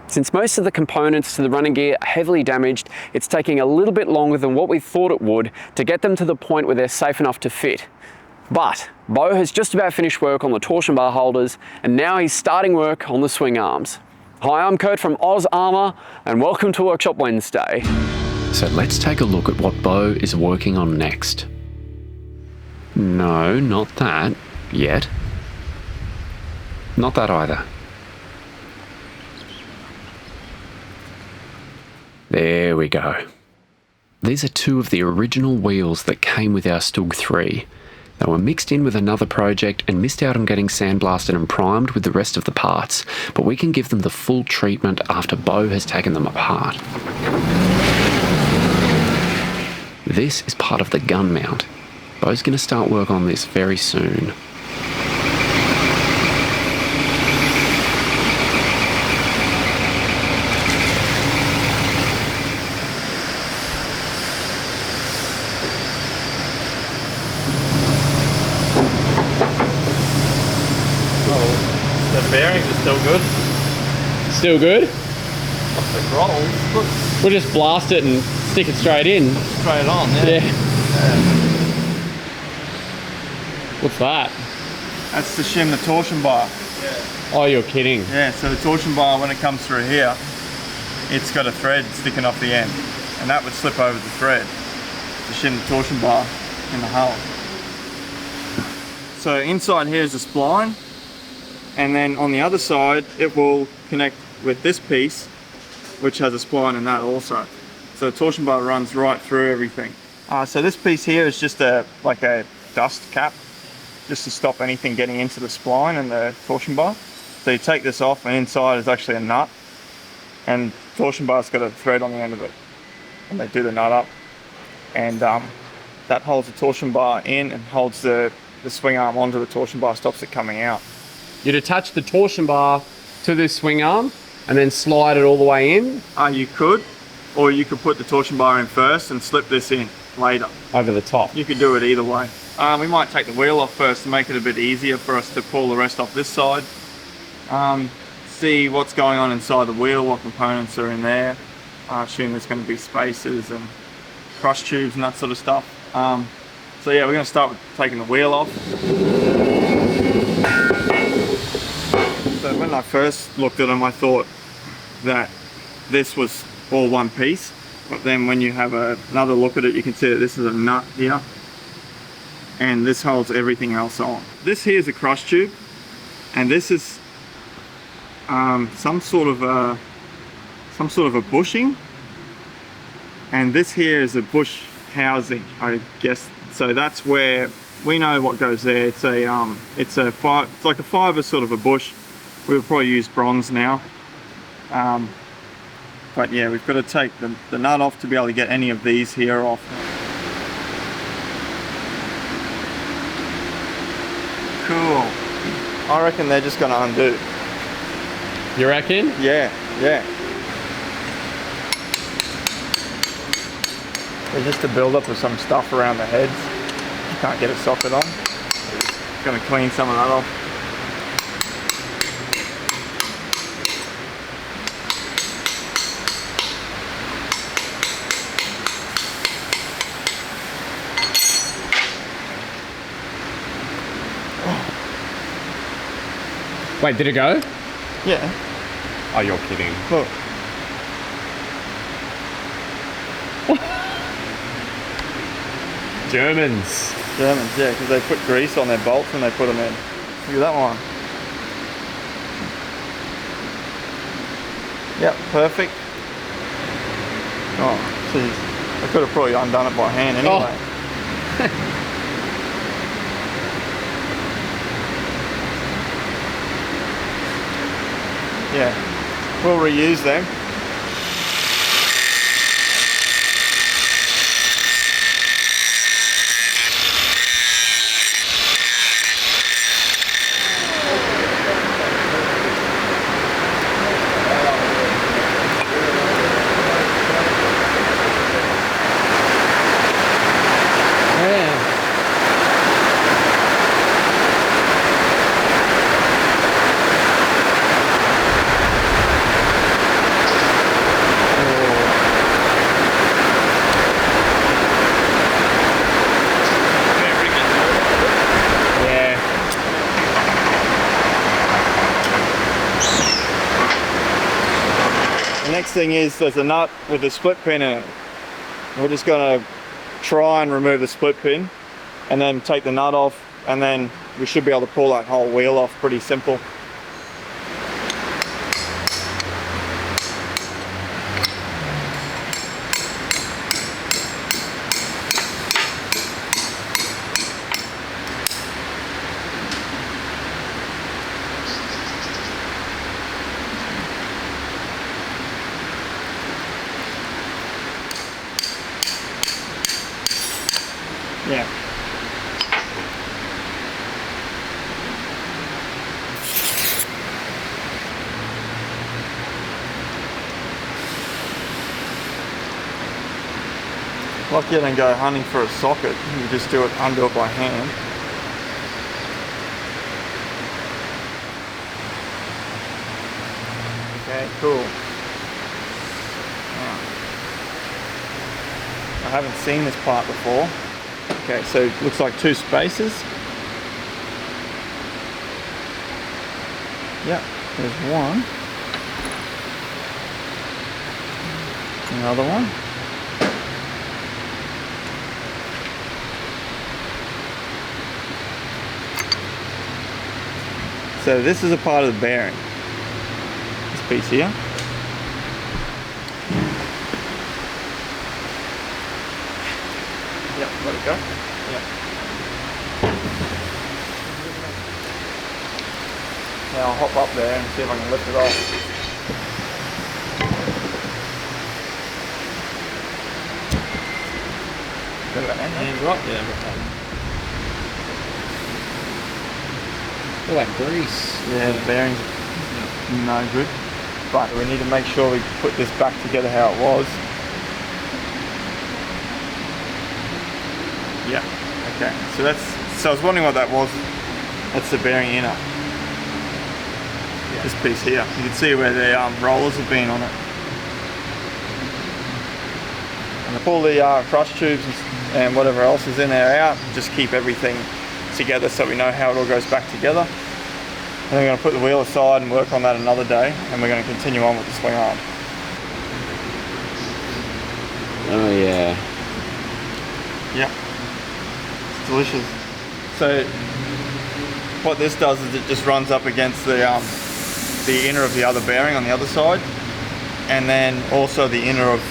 Since most of the components to the running gear are heavily damaged, it's taking a little bit longer than what we thought it would to get them to the point where they're safe enough to fit. But Beau has just about finished work on the torsion bar holders, and now he's starting work on the swing arms. Hi, I'm Kurt from Armour, and welcome to Workshop Wednesday. So let's take a look at what Beau is working on next. No, not that yet. Not that either. There we go. These are two of the original wheels that came with our StuG III. They were mixed in with another project and missed out on getting sandblasted and primed with the rest of the parts, but we can give them the full treatment after Beau has taken them apart. This is part of the gun mount. Beau's going to start work on this very soon. The bearings are still good. Still good? Off the throttle. Look. We'll just blast it and stick it straight in. Straight on, yeah. What's that? That's to shim the torsion bar. Yeah. Oh, you're kidding. Yeah, so the torsion bar, when it comes through here, it's got a thread sticking off the end. And that would slip over the thread to shim the torsion bar in the hull. So inside here is a spline. And then on the other side, it will connect with this piece, which has a spline in that also. So the torsion bar runs right through everything. So this piece here is just like a dust cap, just to stop anything getting into the spline and the torsion bar. So you take this off, and inside is actually a nut, and the torsion bar's got a thread on the end of it. And they do the nut up, and that holds the torsion bar in and holds the swing arm onto the torsion bar, stops it coming out. You'd attach the torsion bar to this swing arm and then slide it all the way in? You could, or you could put the torsion bar in first and slip this in later. Over the top? You could do it either way. We might take the wheel off first to make it a bit easier for us to pull the rest off this side. See what's going on inside the wheel, what components are in there. I assume there's going to be spacers and cross tubes and that sort of stuff. So yeah, we're going to start with taking the wheel off. So when I first looked at them, I thought that this was all one piece, but then when you have another look at it, you can see that this is a nut here, and this holds everything else on. This here is a cross tube, and this is some sort of a bushing, and this here is a bush housing, I guess. So that's where we know what goes there. It's like a fibre sort of a bush. We would probably use bronze now, but yeah, we've got to take the nut off to be able to get any of these here off. Cool. I reckon they're just going to undo. You reckon? Yeah, yeah. There's just a build-up of some stuff around the heads. You can't get a socket on. Just going to clean some of that off. Wait, did it go? Yeah. Oh, you're kidding. Look. Germans, yeah, because they put grease on their bolts when they put them in. Look at that one. Yep, perfect. Oh, jeez. I could have probably undone it by hand anyway. Oh. Yeah, we'll reuse them. next thing is there's a nut with a split pin in it. We're just going to try and remove the split pin and then take the nut off, and then we should be able to pull that whole wheel off pretty simple. Yeah. Lucky I didn't go hunting for a socket. You just do it, undo it by hand. Okay, cool. Now, I haven't seen this part before. Okay, so it looks like 2 spaces. Yep, there's one. Another one. So this is a part of the bearing. This piece here. Yep, let it go. Yep. Now I'll hop up there and see if I can lift it off. Got it in there? Right there. They're like grease. Yeah, the bearings are no good. But we need to make sure we put this back together how it was. Yeah. Okay. So I was wondering what that was. That's the bearing inner. Yeah. This piece here. You can see where the rollers have been on it. And I pull the crush tubes and whatever else is in there out. Just keep everything together so we know how it all goes back together. And then we're going to put the wheel aside and work on that another day, and we're going to continue on with the swing arm. Oh yeah. Yep. It's delicious. So what this does is it just runs up against the inner of the other bearing on the other side, and then also the inner of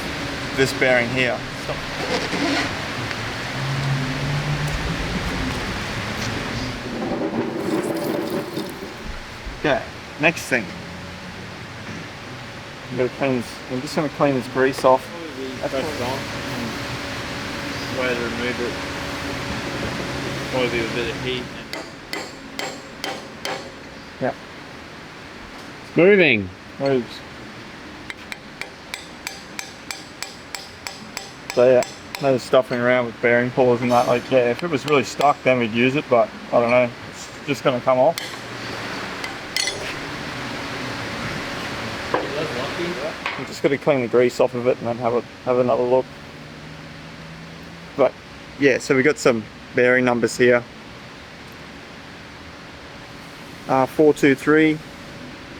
this bearing here. Stop. Okay, next thing. I'm just going to clean this grease off. Press it on. Way to remove it. Probably a bit of heat. Yep. It's moving. Moves. So yeah, no stuffing around with bearing pullers and that. Like, yeah, if it was really stuck, then we'd use it, but I don't know. It's just going to come off. I'm just going to clean the grease off of it and then have another look. But yeah, so we got some bearing numbers here. 423.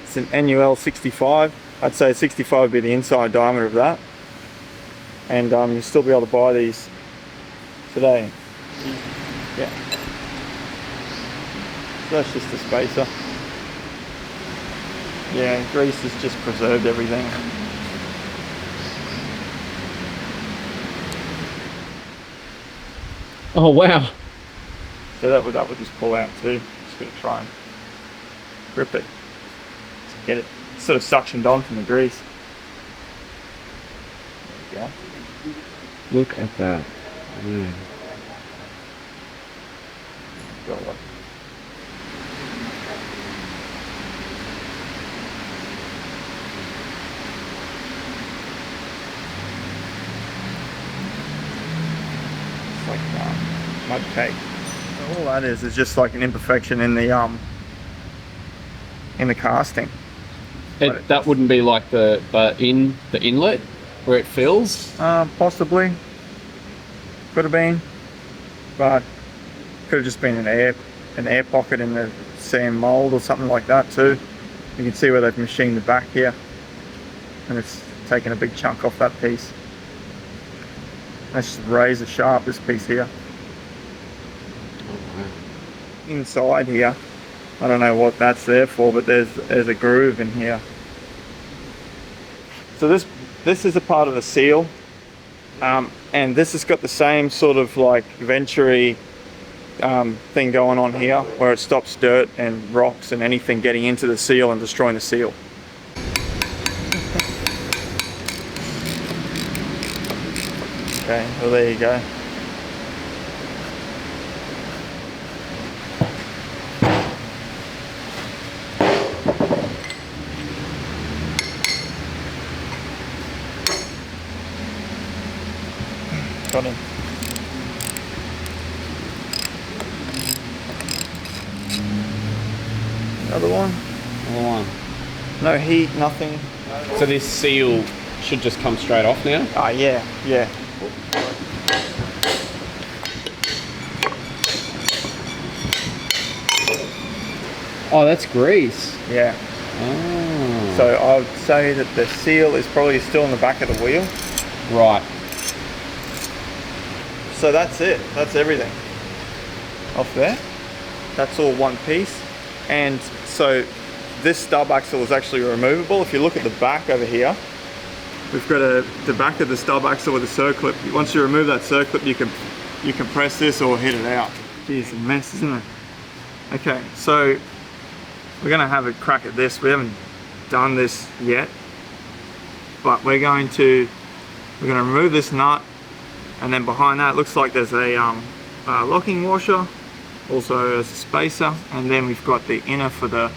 It's an NUL 65. I'd say 65 would be the inside diameter of that. And you'll still be able to buy these today. Yeah. So that's just a spacer. Yeah, grease has just preserved everything. Oh wow. So that would just pull out too. Just gonna try and grip it. Just get it sort of suctioned on from the grease. There we go. Look at that. Mm. Got one. Like mud cake. So all that is just like an imperfection in the casting. That wouldn't be like the inlet where it fills? Possibly. Could have been, but could have just been an air pocket in the same mold or something like that too. You can see where they've machined the back here, and it's taken a big chunk off that piece. That's just razor sharp, this piece here. Inside here, I don't know what that's there for, but there's a groove in here. So this is a part of the seal, and this has got the same sort of like venturi thing going on here, where it stops dirt and rocks and anything getting into the seal and destroying the seal. Okay, well there you go. Got him. Another one. Another one. No heat, nothing. So this seal should just come straight off now? Ah, yeah, yeah. Oh, that's grease. Yeah. Oh. So I would say that the seal is probably still in the back of the wheel. Right. So that's it. That's everything. Off there. That's all one piece. And so this stub axle is actually removable. If you look at the back over here, we've got the back of the stub axle with a circlip. Once you remove that circlip, you can press this or hit it out. Geez, a mess, isn't it? Okay, so we're gonna have a crack at this. We haven't done this yet, but we're gonna remove this nut, and then behind that it looks like there's a locking washer, also as a spacer, and then we've got the inner for the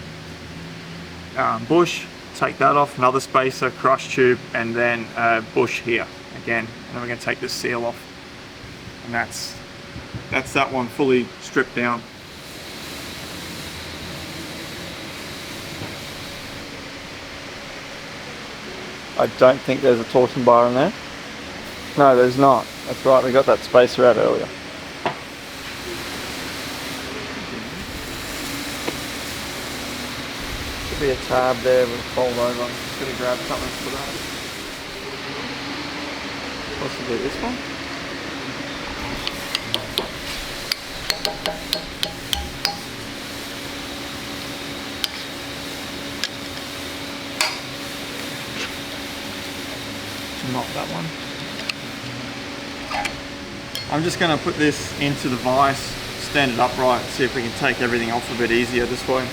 bush. Take that off, another spacer, crush tube, and then a bush here again. And then we're gonna take this seal off, and that's that one fully stripped down. I don't think there's a torsion bar in there. No, there's not. That's right, we got that spacer out earlier. Should be a tab there with a fold over. I'm just going to grab something for that. Possibly this one. Not that one. I'm just going to put this into the vise, stand it upright, see if we can take everything off a bit easier this way.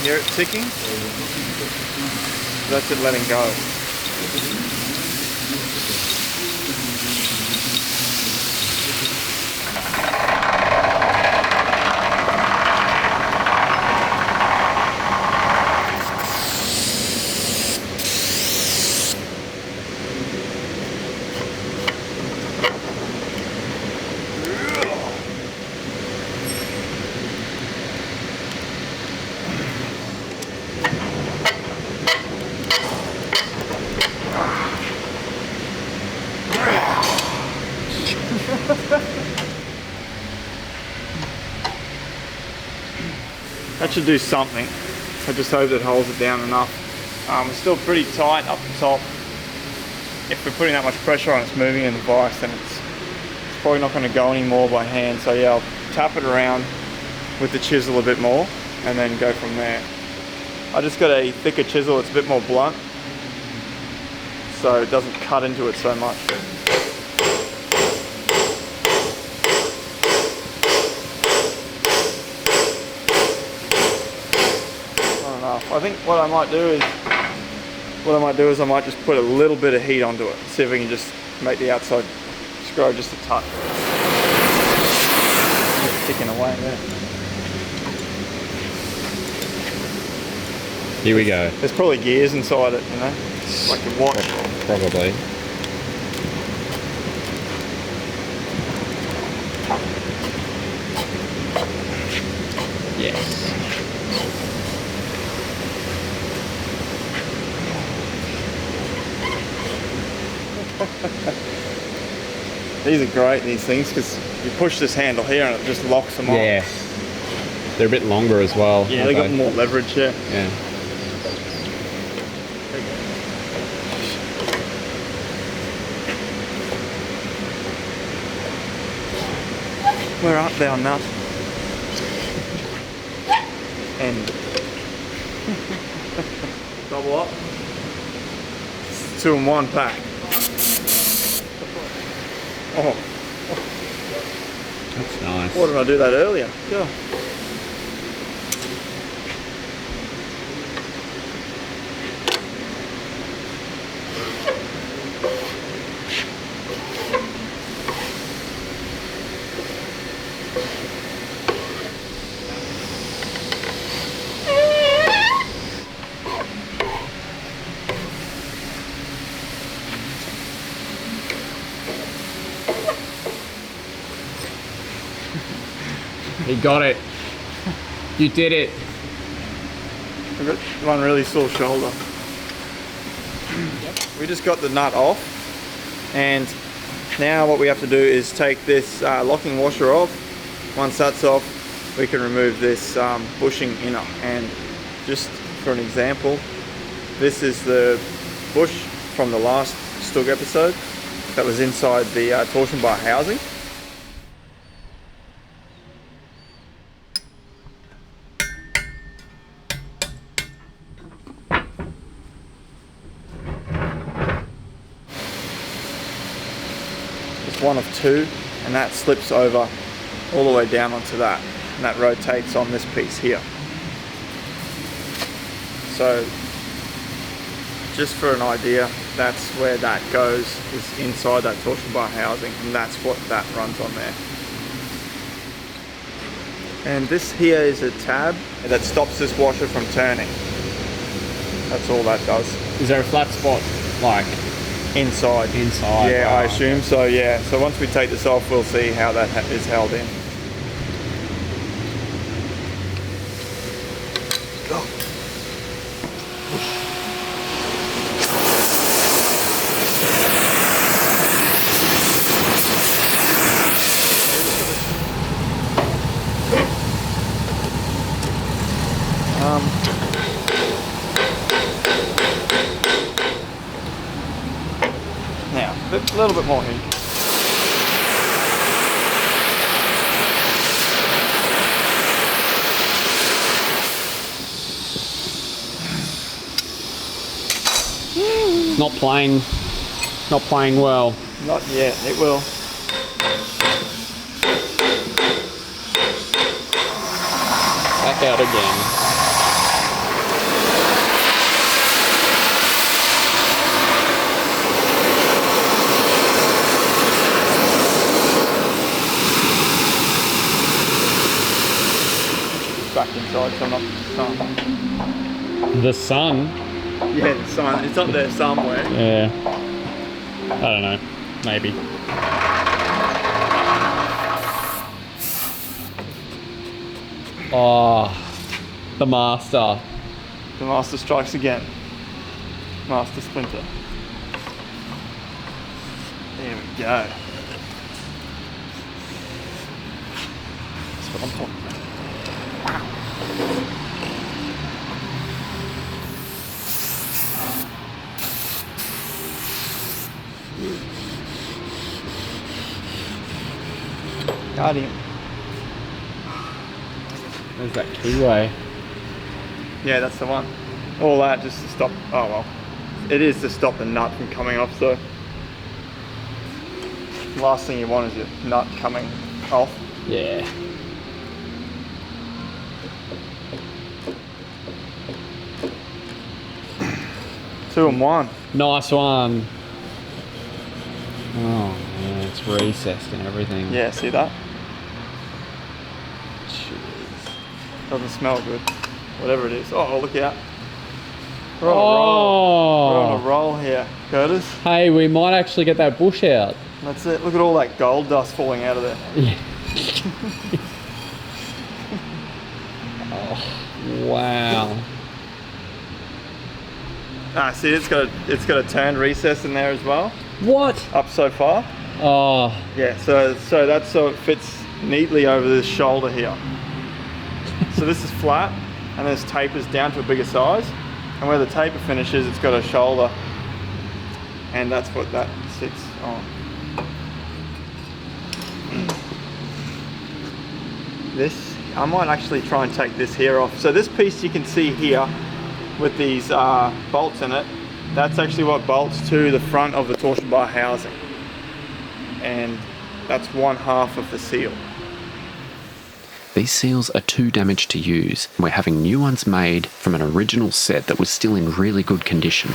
Hear it ticking? That's it letting go. That should do something. I just hope it holds it down enough. It's still pretty tight up the top. If we're putting that much pressure on it's moving in the vise, then it's probably not going to go any more by hand. So yeah, I'll tap it around with the chisel a bit more and then go from there. I just got a thicker chisel, it's a bit more blunt, so it doesn't cut into it so much. Not enough. I think what I might do is I might just put a little bit of heat onto it. See if we can just make the outside screw just a touch. It's ticking away there. Here we go. There's probably gears inside it, you know, like a watch. Probably. Yes. These are great, these things, because you push this handle here and it just locks them on. Yeah. They're a bit longer as well. Yeah, they got more leverage, yeah. Yeah. Where art thou, nut? End. Double up. It's 2-in-1 pack. Oh, That's nice. why didn't I do that earlier? Yeah. You got it. You did it. I've got one really sore shoulder. We just got the nut off, and now what we have to do is take this locking washer off. Once that's off, we can remove this bushing inner. And just for an example, this is the bush from the last StuG episode that was inside the torsion bar housing. One of two, and that slips over all the way down onto that, and that rotates on this piece here. So just for an idea, that's where that goes, is inside that torsion bar housing, and that's what that runs on there. And this here is a tab that stops this washer from turning. That's all that does. Is there a flat spot like Inside. Yeah, wow. I assume so, yeah. So once we take this off, we'll see how that is held in. Go. Now, a little bit more heat. not playing well? Not yet, it will. Back out again. Back inside, so not the sun. The sun? Yeah, the sun. It's up there somewhere. Yeah. I don't know. Maybe. Oh, the master. The master strikes again. Master splinter. There we go. That's what I'm talking about. cut him. There's that keyway. Yeah, that's the one. All that just to stop, oh well. It is to stop the nut from coming off, so. Last thing you want is your nut coming off. Yeah. Two and one. Nice one. Oh man, it's recessed and everything. Yeah, see that? Jeez. Doesn't smell good. Whatever it is. Oh, look out. We're on a roll. We're on a roll here, Curtis. Hey, we might actually get that bush out. That's it. Look at all that gold dust falling out of there. Yeah. Oh, wow. Ah, see, it's got a turn recess in there as well. What? Up so far. Oh. Yeah, so that's so it fits neatly over this shoulder here. So this is flat, and this tapers down to a bigger size. And where the taper finishes, it's got a shoulder, and that's what that sits on. This, I might actually try and take this here off. So this piece you can see here with these bolts in it, that's actually what bolts to the front of the torsion bar housing. And that's 1/2 of the seal. These seals are too damaged to use. We're having new ones made from an original set that was still in really good condition.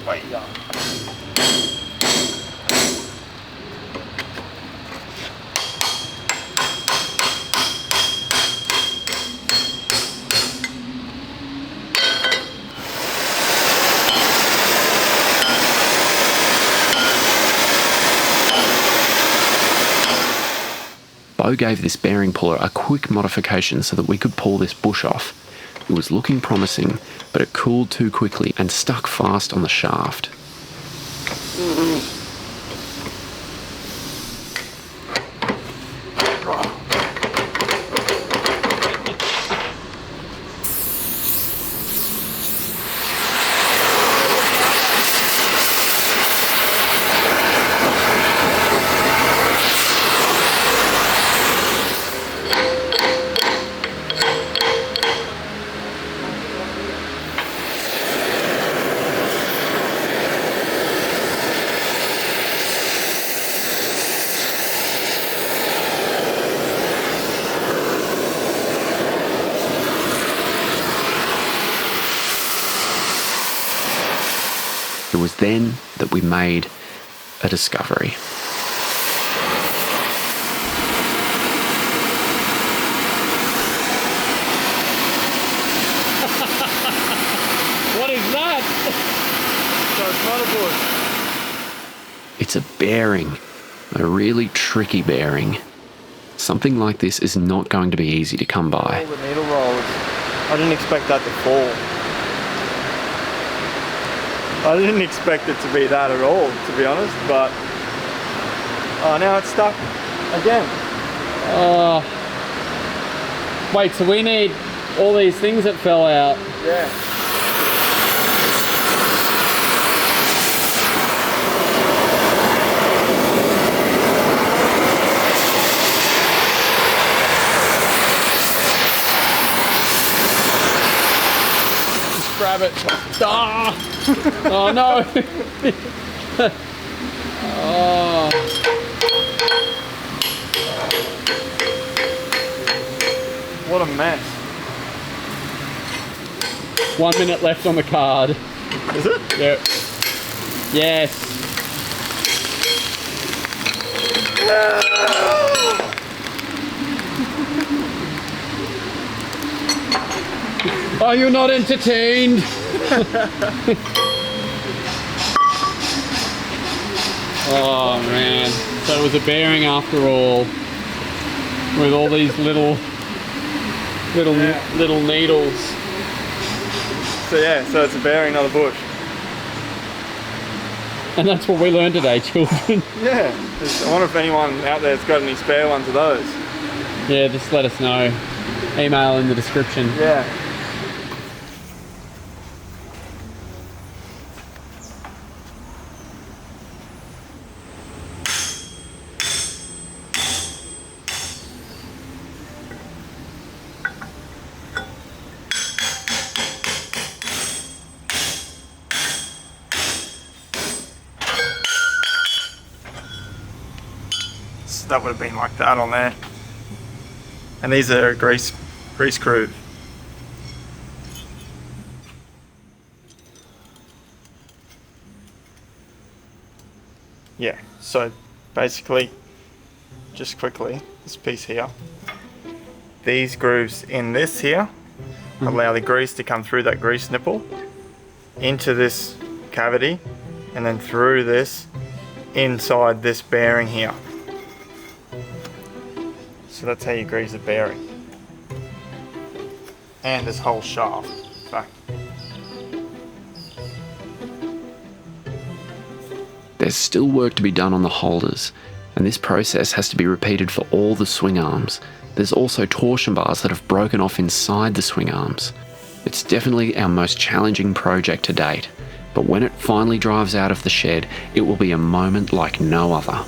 Wait, yeah. Beau gave this bearing puller a quick modification so that we could pull this bush off. It was looking promising, but it cooled too quickly and stuck fast on the shaft. It was then that we made a discovery. What is that? So it's not a bush. It's a bearing, a really tricky bearing. Something like this is not going to be easy to come by. All the needle rollers. I didn't expect that to fall. I didn't expect it to be that at all, to be honest, but now it's stuck again. Wait, so we need all these things that fell out. Yeah. Just grab it. Ah! Oh no! Oh. What a mess. 1 minute left on the card. Is it? Yep. Yes. Are you not entertained? Oh man. So it was a bearing after all. With all these little needles. So yeah, so it's a bearing, not a bush. And that's what we learned today, children. Yeah. I wonder if anyone out there's got any spare ones of those. Yeah, just let us know. Email in the description. Yeah. So that would have been like that on there. And these are a grease groove. Yeah, so basically, just quickly, this piece here, these grooves in this here allow the grease to come through that grease nipple into this cavity and then through this inside this bearing here. So that's how you grease the bearing. And this whole shaft, in fact. There's still work to be done on the holders, and this process has to be repeated for all the swing arms. There's also torsion bars that have broken off inside the swing arms. It's definitely our most challenging project to date, but when it finally drives out of the shed, it will be a moment like no other.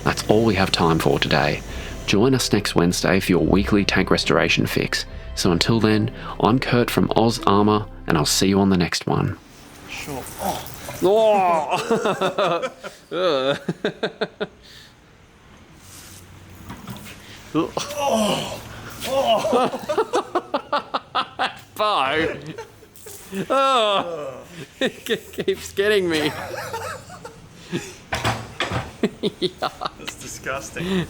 That's all we have time for today. Join us next Wednesday for your weekly tank restoration fix. So until then, I'm Kurt from Armour, and I'll see you on the next one. Sure. Beau! Oh, it keeps getting me. That's disgusting.